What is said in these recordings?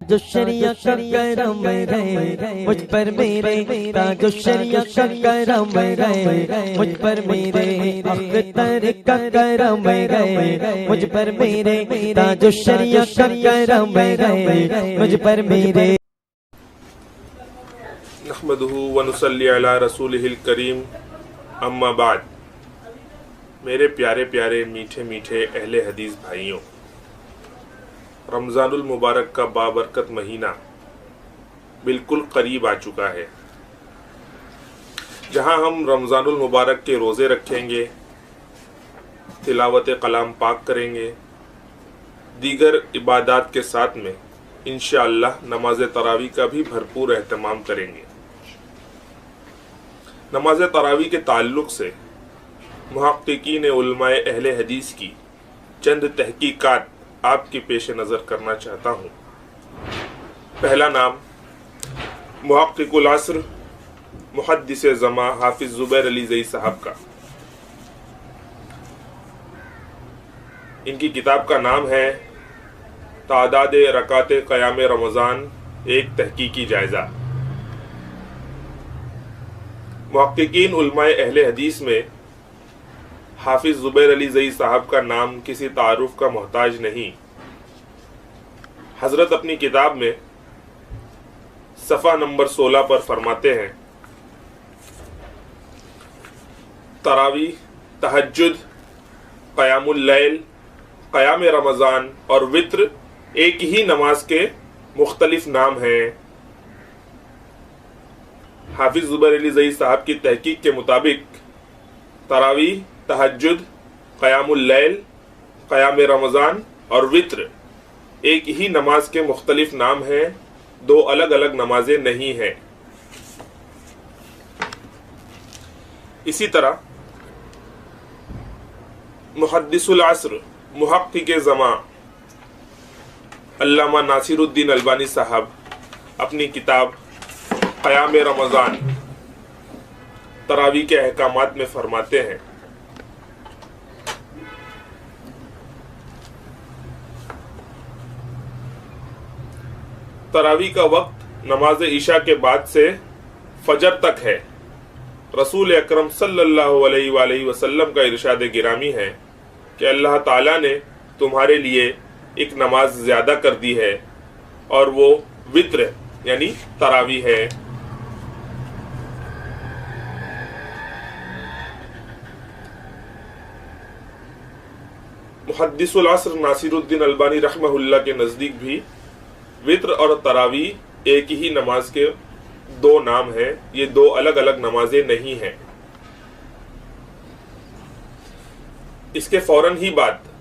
جو شریعت کا کرم ہے مجھ پر میرے، تاج شریعت کا کرم ہے مجھ پر میرے، اختر کا کرم ہے مجھ پر میرے، تاج شریعت کا کرم ہے مجھ پر میرے۔ نحمدہ ونصلی علی رسولہ الکریم، اما بعد۔ میرے پیارے پیارے میٹھے میٹھے اہل حدیث بھائیوں، رمضان المبارک کا بابرکت مہینہ بالکل قریب آ چکا ہے، جہاں ہم رمضان المبارک کے روزے رکھیں گے، تلاوت کلام پاک کریں گے، دیگر عبادات کے ساتھ میں انشاءاللہ نماز تراویح کا بھی بھرپور اہتمام کریں گے۔ نماز تراویح کے تعلق سے محققین علماء اہل حدیث کی چند تحقیقات آپ کے پیش نظر کرنا چاہتا ہوں۔ پہلا نام محقق العصر محدث زماں حافظ زبیر علی زئی صاحب کا۔ ان کی کتاب کا نام ہے تعداد رکعات قیام رمضان، ایک تحقیقی جائزہ۔ محققین علماء اہل حدیث میں حافظ زبیر علی زئی صاحب کا نام کسی تعارف کا محتاج نہیں۔ حضرت اپنی کتاب میں صفحہ نمبر 16 پر فرماتے ہیں، تراویح، تہجد، قیام اللیل، قیام رمضان اور وتر ایک ہی نماز کے مختلف نام ہیں۔ حافظ زبیر علی زئی صاحب کی تحقیق کے مطابق تراویح، تہجد، قیام اللیل، قیام رمضان اور وتر ایک ہی نماز کے مختلف نام ہیں، دو الگ الگ نمازیں نہیں ہیں۔ اسی طرح محدث العصر محقق زماں علامہ ناصر الدین البانی صاحب اپنی کتاب قیام رمضان تراویح کے احکامات میں فرماتے ہیں، تراویح کا وقت نماز عشاء کے بعد سے فجر تک ہے۔ رسول اکرم صلی اللہ علیہ وآلہ وسلم کا ارشاد گرامی ہے کہ اللہ تعالیٰ نے تمہارے لیے ایک نماز زیادہ کر دی ہے، اور وہ وتر یعنی تراویح ہے۔ محدث العصر ناصر الدین البانی رحمہ اللہ کے نزدیک بھی وتر اور تراویح ایک ہی نماز کے دو نام ہیں، یہ دو الگ الگ نمازیں نہیں ہیں۔ اس کے فوراً ہی بعد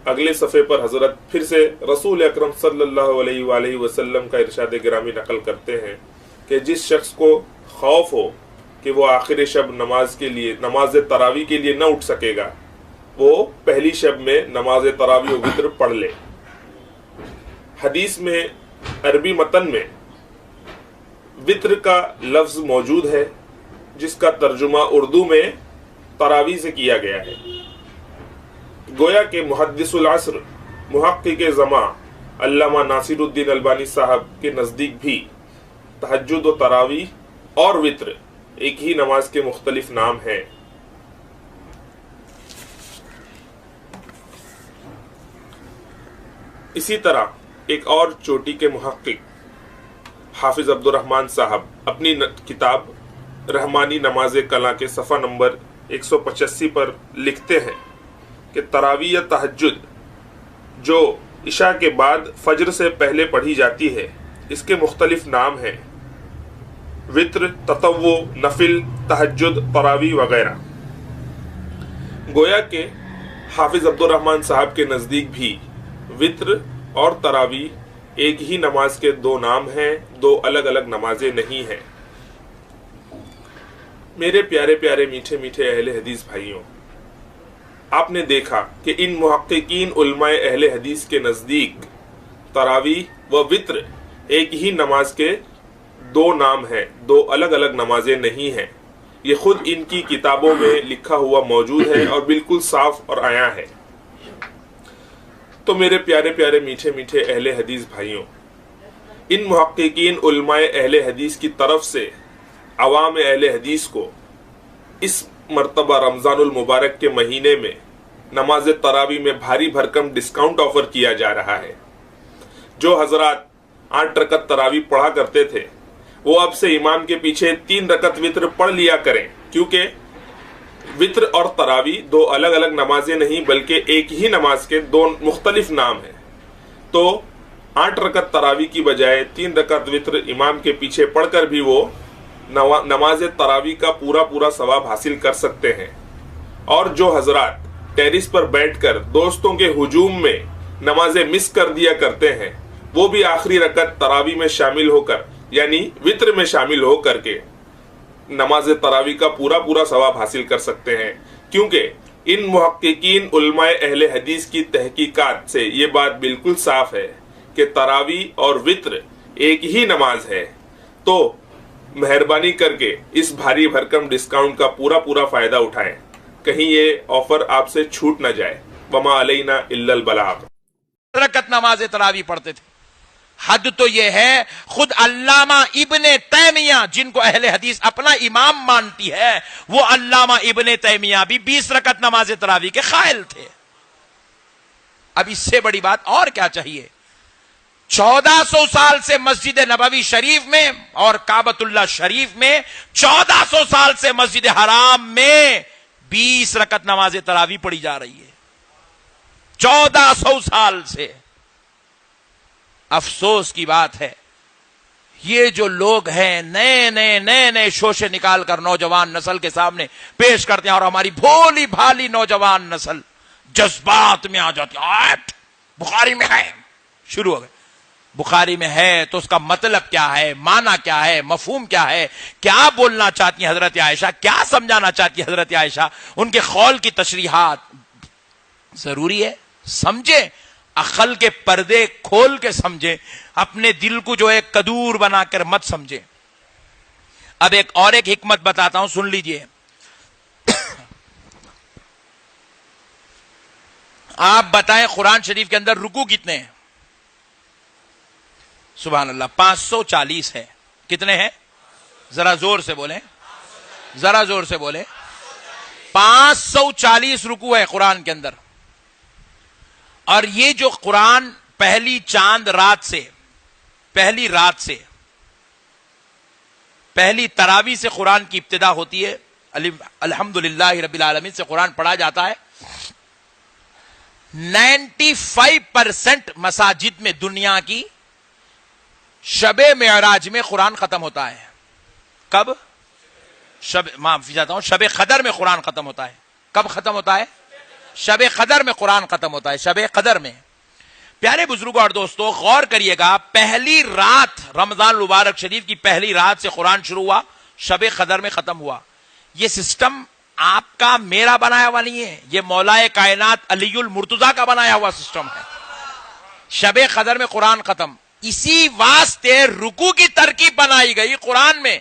اگلے صفحے پر حضرت پھر سے رسول اکرم صلی اللہ علیہ وآلہ وسلم کا ارشاد گرامی نقل کرتے ہیں کہ جس شخص کو خوف ہو کہ وہ آخر شب نماز تراویح کے لیے نہ اٹھ سکے گا، وہ پہلی شب میں نماز تراویح و وتر پڑھ لے۔ حدیث میں عربی متن میں وتر کا لفظ موجود ہے، جس کا ترجمہ اردو میں تراویح سے کیا گیا ہے۔ گویا کہ محدث العصر محقق زماں علامہ ناصر الدین البانی صاحب کے نزدیک بھی تہجد و تراویح اور وتر ایک ہی نماز کے مختلف نام ہیں۔ اسی طرح ایک اور چوٹی کے محقق حافظ عبد الرحمن صاحب اپنی کتاب رحمانی نماز کلاں کے صفحہ نمبر 185 پر لکھتے ہیں کہ تراویح یا تہجد جو عشاء کے بعد فجر سے پہلے پڑھی جاتی ہے، اس کے مختلف نام ہیں، وتر، تطوع، نفل، تہجد، تراویح وغیرہ۔ گویا کہ حافظ عبد الرحمن صاحب کے نزدیک بھی وتر اور تراویح ایک ہی نماز کے دو نام ہیں، دو الگ الگ نمازیں نہیں ہیں۔ میرے پیارے پیارے میٹھے میٹھے اہل حدیث بھائیوں، آپ نے دیکھا کہ ان محققین علماء اہل حدیث کے نزدیک تراویح و وتر ایک ہی نماز کے دو نام ہیں، دو الگ الگ نمازیں نہیں ہیں۔ یہ خود ان کی کتابوں میں لکھا ہوا موجود ہے اور بالکل صاف اور عیاں ہے۔ تو میرے پیارے پیارے میٹھے میٹھے اہل حدیث بھائیوں، ان محققین علماء اہل حدیث کی طرف سے عوام اہل حدیث کو اس مرتبہ رمضان المبارک کے مہینے میں نماز تراویح میں بھاری بھرکم ڈسکاؤنٹ آفر کیا جا رہا ہے۔ جو حضرات 8 رکعت تراویح پڑھا کرتے تھے وہ اب سے امام کے پیچھے 3 رکعت وتر پڑھ لیا کریں، کیونکہ وتر اور تراویح 2 الگ الگ نمازیں نہیں بلکہ ایک ہی نماز کے 2 مختلف نام ہیں۔ تو 8 رکعت تراویح کی بجائے 3 رکعت وتر امام کے پیچھے پڑھ کر بھی وہ نماز تراویح کا پورا ثواب حاصل کر سکتے ہیں۔ اور جو حضرات ٹیرس پر بیٹھ کر دوستوں کے ہجوم میں نمازیں مس کر دیا کرتے ہیں وہ بھی آخری رکعت تراویح میں شامل ہو کر یعنی وتر میں شامل ہو کر کے نماز تراویح کا پورا ثواب حاصل کر سکتے ہیں، کیونکہ ان محققین علماء اہل حدیث کی تحقیقات سے یہ بات بالکل صاف ہے کہ تراویح اور وتر ایک ہی نماز ہے۔ تو مہربانی کر کے اس بھاری بھرکم ڈسکاؤنٹ کا پورا فائدہ اٹھائیں، کہیں یہ آفر آپ سے چھوٹ نہ جائے۔ وما علینا الا البلاغ۔ رکعت نماز تراویح پڑھتے تھے۔ حد تو یہ ہے خود علامہ ابن تیمیہ جن کو اہل حدیث اپنا امام مانتی ہے، وہ علامہ ابن تیمیہ بھی 20 رکعت نماز تراویح کے قائل تھے۔ اب اس سے بڑی بات اور کیا چاہیے؟ 1400 سال سے مسجد نبوی شریف میں اور کعبۃ اللہ شریف میں، 1400 سال سے مسجد حرام میں 20 رکعت نماز تراویح پڑھی جا رہی ہے، 1400 سال سے۔ افسوس کی بات ہے یہ جو لوگ ہیں نئے شوشے نکال کر نوجوان نسل کے سامنے پیش کرتے ہیں، اور ہماری بھولی بھالی نوجوان نسل جذبات میں آ جاتی ہے۔ بخاری میں ہے، شروع ہو گئے، بخاری میں ہے تو اس کا مطلب کیا ہے، معنی کیا ہے، مفہوم کیا ہے، کیا بولنا چاہتی ہیں حضرت عائشہ، کیا سمجھانا چاہتی ہیں حضرت عائشہ، ان کے قول کی تشریحات ضروری ہے۔ سمجھیں، عقل کے پردے کھول کے سمجھیں، اپنے دل کو جو ایک کدور بنا کر مت سمجھیں۔ اب ایک حکمت بتاتا ہوں، سن لیجئے۔ آپ بتائیں قرآن شریف کے اندر رکوع کتنے ہیں؟ سبحان اللہ، 540 ہے۔ کتنے ہیں؟ ذرا زور سے بولیں، ذرا زور سے بولیں۔ 540 رکوع ہے قرآن کے اندر۔ اور یہ جو قرآن پہلی رات سے پہلی تراویح سے قرآن کی ابتدا ہوتی ہے، الحمدللہ رب العالمین سے قرآن پڑھا جاتا ہے۔ 95% مساجد میں دنیا کی شب معراج میں قرآن ختم ہوتا ہے۔ کب؟ معافی چاہتا ہوں، شب قدر میں قرآن ختم ہوتا ہے۔ کب ختم ہوتا ہے؟ شب قدر میں قرآن ختم ہوتا ہے، شب قدر میں۔ پیارے بزرگوں اور دوستو، غور کریے گا، پہلی رات رمضان المبارک شریف کی پہلی رات سے قرآن شروع ہوا، شب قدر میں ختم ہوا۔ یہ سسٹم آپ کا میرا بنایا ہوا نہیں ہے، یہ مولا کائنات علی المرتضیٰ کا بنایا ہوا سسٹم ہے۔ شب قدر میں قرآن ختم، اسی واسطے رکوع کی ترکیب بنائی گئی قرآن میں۔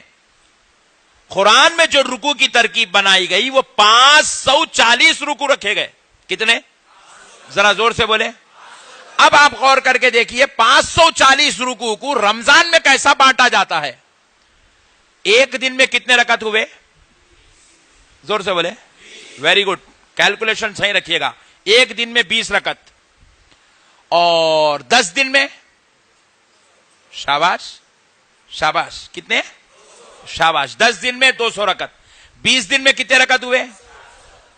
قرآن میں جو رکوع کی ترکیب بنائی گئی وہ 540 رکوع رکھے گئے۔ کتنے؟ ذرا زور سے بولیں۔ اب آپ غور کر کے دیکھیے 540 رکوع کو رمضان میں کیسا بانٹا جاتا ہے۔ ایک دن میں کتنے رکعت ہوئے؟ زور سے بولیں۔ ویری گڈ، کیلکولیشن صحیح رکھیے گا۔ ایک دن میں 20 رکعت، اور 10 دن میں، شاباش شاباش، کتنے؟ شاباش، 10 دن میں 200 رکعت، 20 دن میں کتنے رکعت ہوئے؟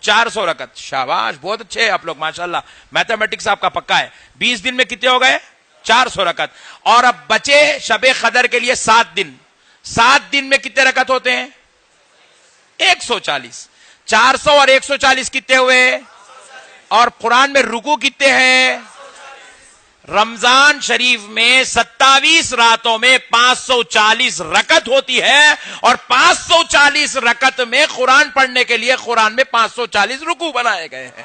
400 رکعت۔ شاباش، بہت اچھے ہیں آپ لوگ، ماشاءاللہ، میتھمیٹکس آپ کا پکا ہے۔ 20 دن میں کتنے ہو گئے؟ 400 رکعت۔ اور اب بچے شب قدر کے لیے 7 دن، 7 دن میں کتنے رکعت ہوتے ہیں؟ 140۔ 400 اور 140 کتنے ہوئے؟ اور قرآن میں رکوع کتنے ہیں؟ رمضان شریف میں 27 راتوں میں 540 رکعت ہوتی ہے، اور 540 رکعت میں قرآن پڑھنے کے لیے قرآن میں 540 رکوع بنائے گئے ہیں۔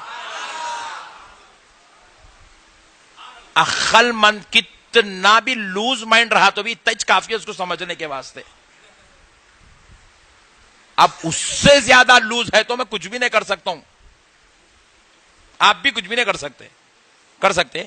عقل مند کتنا بھی لوز مائنڈ رہا تو بھی تج کافی ہے اس کو سمجھنے کے واسطے۔ اب اس سے زیادہ لوز ہے تو میں کچھ بھی نہیں کر سکتا ہوں، آپ بھی کچھ بھی نہیں کر سکتے۔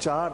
4